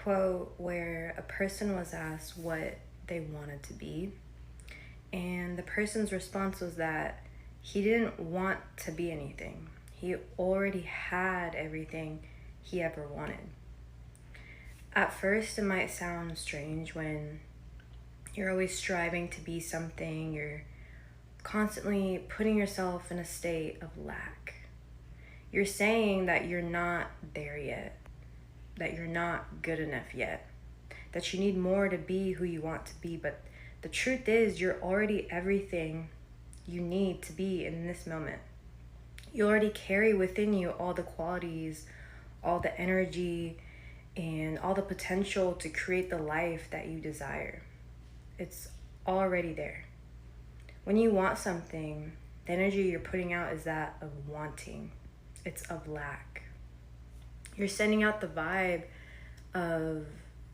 quote where a person was asked what they wanted to be, and the person's response was that he didn't want to be anything. He already had everything he ever wanted. At first, it might sound strange when you're always striving to be something, you're constantly putting yourself in a state of lack. You're saying that you're not there yet, that you're not good enough yet, that you need more to be who you want to be. But the truth is, you're already everything you need to be in this moment. You already carry within you all the qualities, all the energy, and all the potential to create the life that you desire. It's already there. When you want something, the energy you're putting out is that of wanting. It's of lack. You're sending out the vibe of,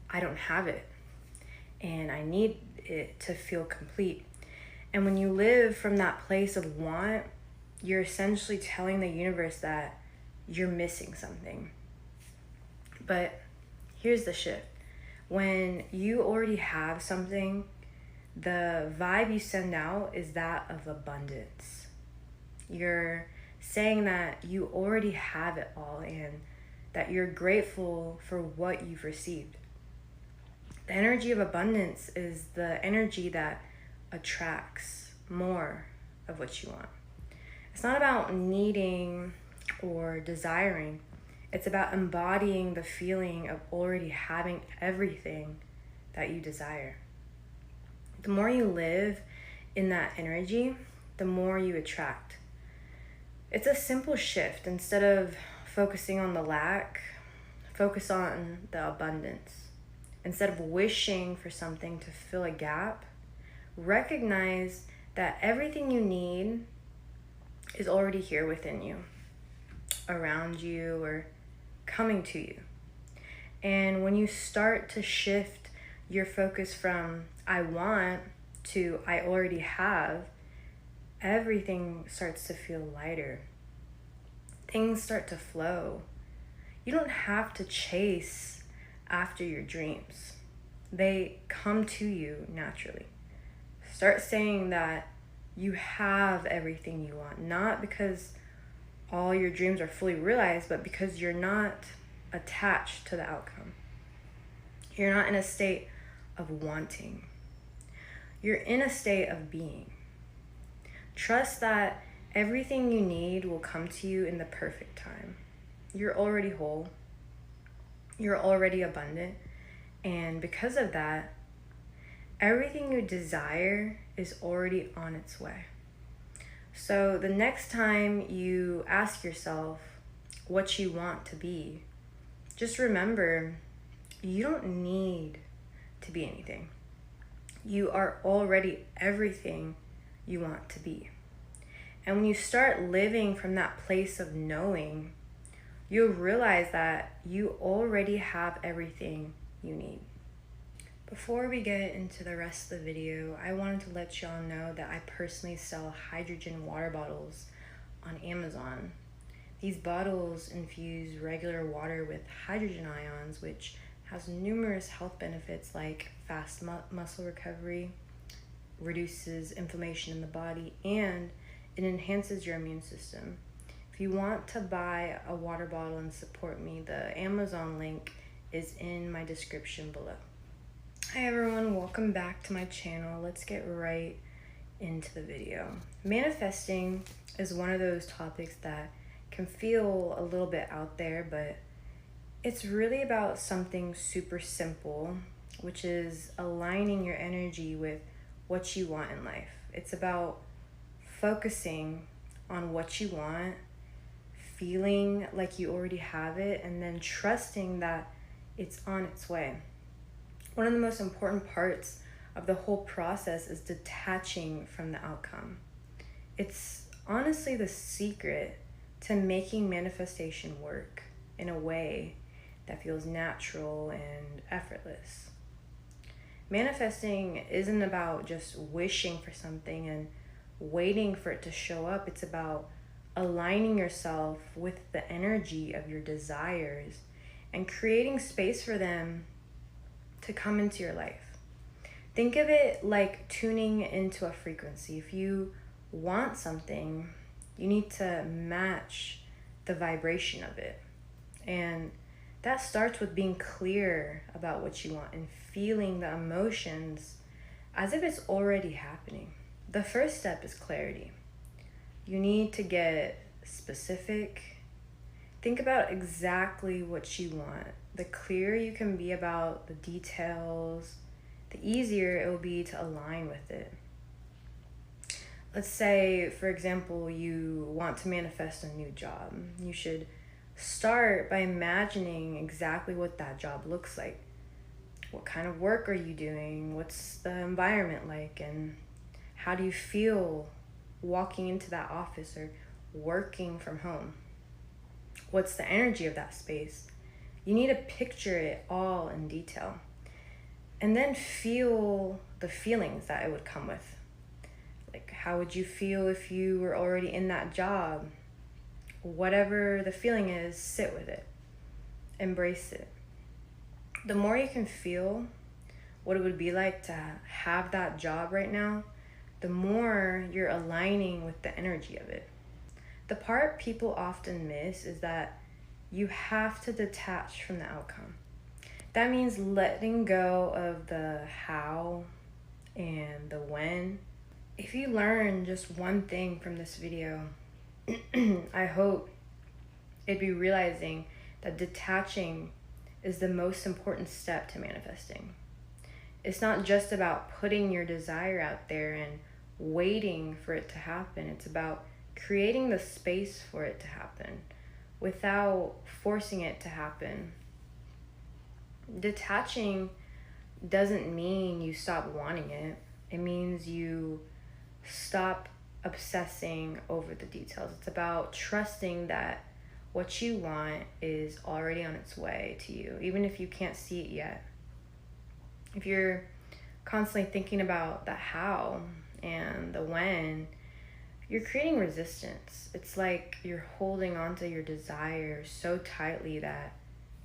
I don't have it, and I need it to feel complete. And when you live from that place of want, you're essentially telling the universe that you're missing something. But here's the shift. When you already have something, the vibe you send out is that of abundance. You're saying that you already have it all and that you're grateful for what you've received. The energy of abundance is the energy that attracts more of what you want. It's not about needing or desiring. It's about embodying the feeling of already having everything that you desire. The more you live in that energy, the more you attract. It's a simple shift. Instead of focusing on the lack, focus on the abundance. Instead of wishing for something to fill a gap, recognize that everything you need is already here within you, around you, or coming to you. And when you start to shift your focus from I want to I already have, everything starts to feel lighter. Things start to flow. You don't have to chase after your dreams. They come to you naturally. Start saying that you have everything you want, not because all your dreams are fully realized, but because you're not attached to the outcome. You're not in a state of wanting. You're in a state of being. Trust that everything you need will come to you in the perfect time. You're already whole. You're already abundant. And because of that, everything you desire is already on its way. So the next time you ask yourself what you want to be, just remember, you don't need to be anything. You are already everything you want to be. And when you start living from that place of knowing, you'll realize that you already have everything you need. Before we get into the rest of the video, I wanted to let y'all know that I personally sell hydrogen water bottles on Amazon. These bottles infuse regular water with hydrogen ions, which has numerous health benefits like fast muscle recovery, reduces inflammation in the body, and it enhances your immune system. If you want to buy a water bottle and support me, the Amazon link is in my description below. Hi everyone, welcome back to my channel. Let's get right into the video. Manifesting is one of those topics that can feel a little bit out there, but it's really about something super simple, which is aligning your energy with what you want in life. It's about focusing on what you want, feeling like you already have it, and then trusting that it's on its way. One of the most important parts of the whole process is detaching from the outcome. It's honestly the secret to making manifestation work in a way that feels natural and effortless. Manifesting isn't about just wishing for something and waiting for it to show up. It's about aligning yourself with the energy of your desires and creating space for them to come into your life. Think of it like tuning into a frequency. If you want something, you need to match the vibration of it. And that starts with being clear about what you want and feeling the emotions as if it's already happening. The first step is clarity. You need to get specific. Think about exactly what you want. The clearer you can be about the details, the easier it will be to align with it. Let's say, for example, you want to manifest a new job. You should start by imagining exactly what that job looks like. What kind of work are you doing? What's the environment like? And how do you feel walking into that office or working from home? What's the energy of that space? You need to picture it all in detail. And then feel the feelings that it would come with. Like, how would you feel if you were already in that job? Whatever the feeling is, sit with it. Embrace it. The more you can feel what it would be like to have that job right now, the more you're aligning with the energy of it. The part people often miss is that you have to detach from the outcome. That means letting go of the how and the when. If you learn just one thing from this video, I hope it'd be realizing that detaching is the most important step to manifesting. It's not just about putting your desire out there and waiting for it to happen. It's about creating the space for it to happen without forcing it to happen. Detaching doesn't mean you stop wanting it. It means you stop obsessing over the details. It's about trusting that what you want is already on its way to you, even if you can't see it yet. If you're constantly thinking about the how and the when, you're creating resistance. It's like you're holding onto your desire so tightly that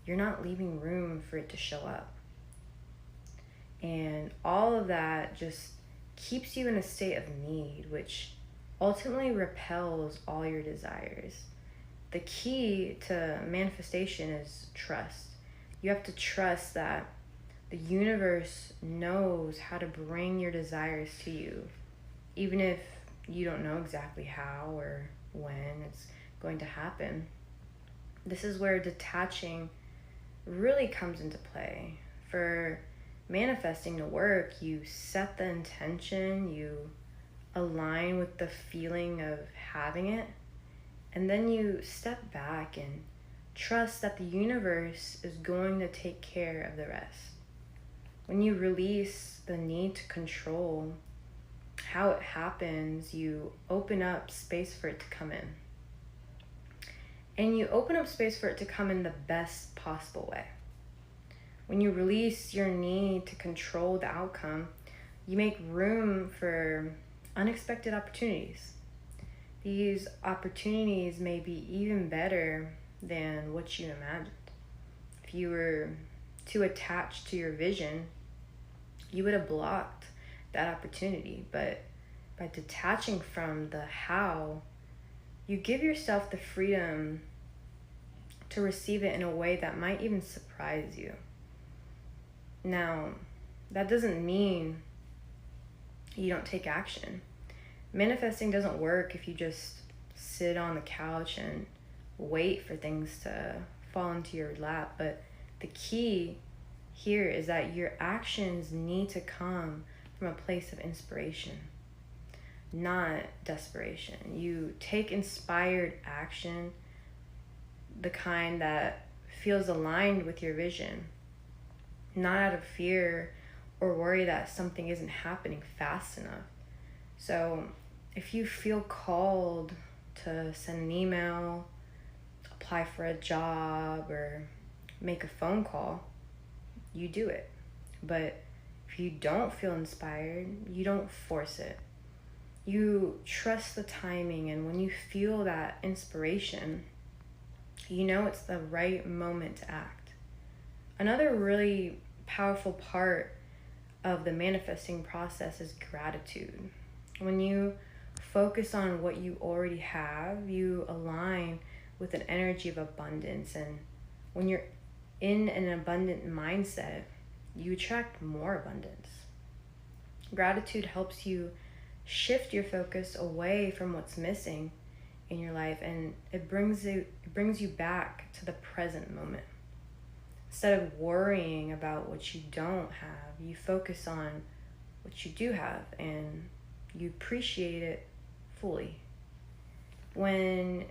you're not leaving room for it to show up. And all of that just keeps you in a state of need, which ultimately repels all your desires. The key to manifestation is trust. You have to trust that the universe knows how to bring your desires to you, even if you don't know exactly how or when it's going to happen. This is where detaching really comes into play. For manifesting to work, you set the intention, you align with the feeling of having it, and then you step back and trust that the universe is going to take care of the rest. When you release the need to control how it happens, you open up space for it to come in. And you open up space for it to come in the best possible way. When you release your need to control the outcome, you make room for unexpected opportunities. These opportunities may be even better than what you imagined. If you were too attached to your vision, you would have blocked that opportunity. But by detaching from the how, you give yourself the freedom to receive it in a way that might even surprise you. Now, that doesn't mean you don't take action. Manifesting doesn't work if you just sit on the couch and wait for things to fall into your lap. But the key here is that your actions need to come from a place of inspiration, not desperation. You take inspired action, the kind that feels aligned with your vision, not out of fear or worry that something isn't happening fast enough. So if you feel called to send an email, apply for a job, or make a phone call, you do it. But if you don't feel inspired, you don't force it. You trust the timing, and when you feel that inspiration, you know it's the right moment to act. Another really powerful part of the manifesting process is gratitude. When you focus on what you already have, you align with an energy of abundance. And when you're in an abundant mindset, you attract more abundance. Gratitude helps you shift your focus away from what's missing in your life, and it brings you back to the present moment. Instead of worrying about what you don't have, you focus on what you do have and you appreciate it fully. When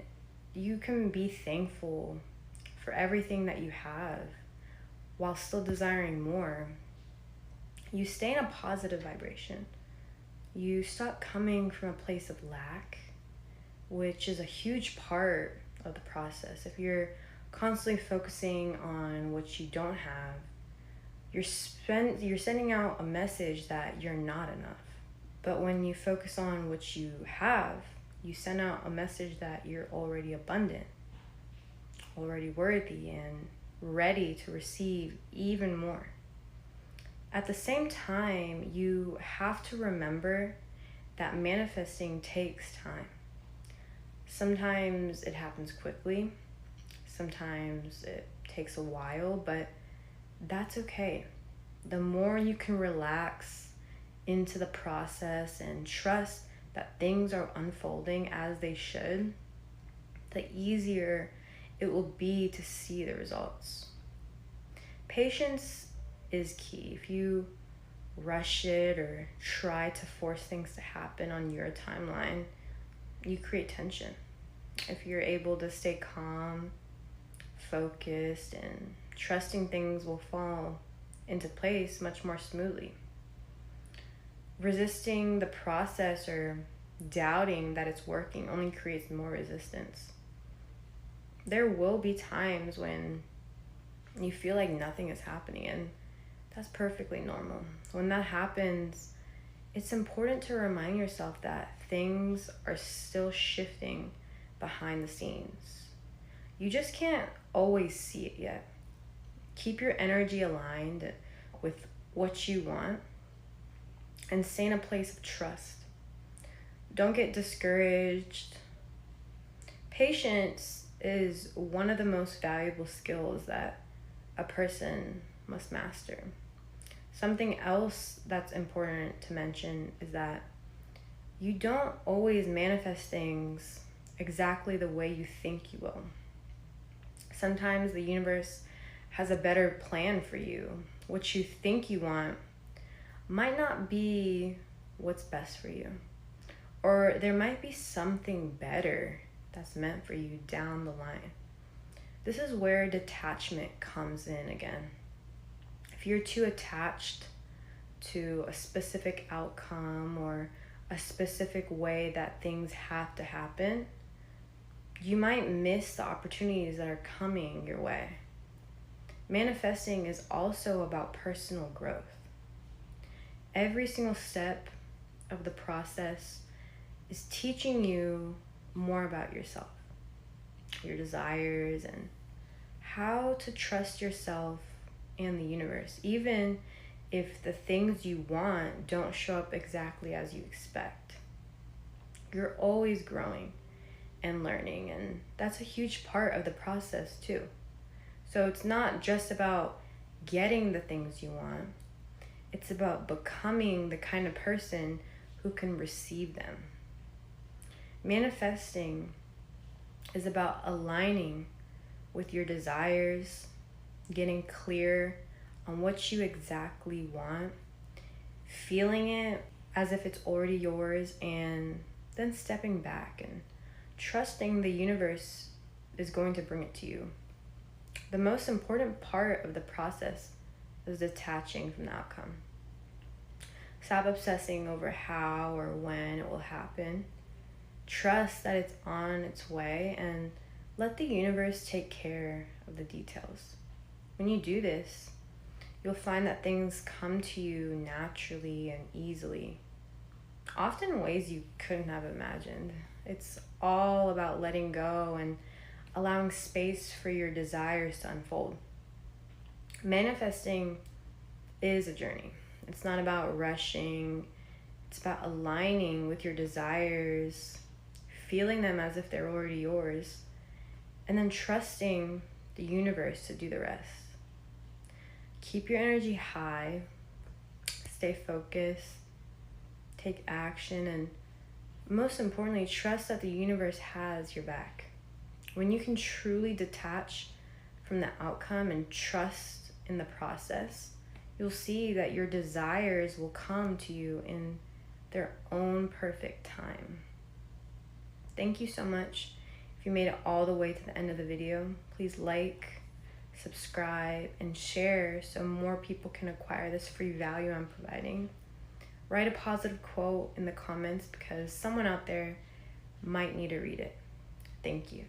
you can be thankful for everything that you have while still desiring more, you stay in a positive vibration. You stop coming from a place of lack, which is a huge part of the process. If you're constantly focusing on what you don't have, you're sending out a message that you're not enough. But when you focus on what you have, you send out a message that you're already abundant, already worthy, and ready to receive even more. At the same time, you have to remember that manifesting takes time. Sometimes it happens quickly, sometimes it takes a while, but that's okay. The more you can relax into the process and trust that things are unfolding as they should, the easier it will be to see the results. Patience is key. If you rush it or try to force things to happen on your timeline, you create tension. If you're able to stay calm, focused, and trusting things will fall into place much more smoothly. Resisting the process or doubting that it's working only creates more resistance. There will be times when you feel like nothing is happening, and that's perfectly normal. When that happens, it's important to remind yourself that things are still shifting behind the scenes. You just can't always see it yet. Keep your energy aligned with what you want and stay in a place of trust. Don't get discouraged. Patience is one of the most valuable skills that a person must master. Something else that's important to mention is that you don't always manifest things exactly the way you think you will. Sometimes the universe has a better plan for you. What you think you want might not be what's best for you. Or there might be something better that's meant for you down the line. This is where detachment comes in again. If you're too attached to a specific outcome or a specific way that things have to happen, you might miss the opportunities that are coming your way. Manifesting is also about personal growth. Every single step of the process is teaching you more about yourself, your desires, and how to trust yourself and the universe, even if the things you want don't show up exactly as you expect. You're always growing and learning, and that's a huge part of the process too. So it's not just about getting the things you want, it's about becoming the kind of person who can receive them. Manifesting is about aligning with your desires, getting clear on what you exactly want, feeling it as if it's already yours, and then stepping back and trusting the universe is going to bring it to you. The most important part of the process is detaching from the outcome. Stop obsessing over how or when it will happen. Trust that it's on its way and let the universe take care of the details. When you do this, you'll find that things come to you naturally and easily, often in ways you couldn't have imagined. It's all about letting go and allowing space for your desires to unfold. Manifesting is a journey. It's not about rushing. It's about aligning with your desires, feeling them as if they're already yours, and then trusting the universe to do the rest. Keep your energy high, stay focused, take action, and most importantly, trust that the universe has your back. When you can truly detach from the outcome and trust in the process, you'll see that your desires will come to you in their own perfect time. Thank you so much. If you made it all the way to the end of the video, please like, subscribe, and share so more people can acquire this free value I'm providing. Write a positive quote in the comments because someone out there might need to read it. Thank you.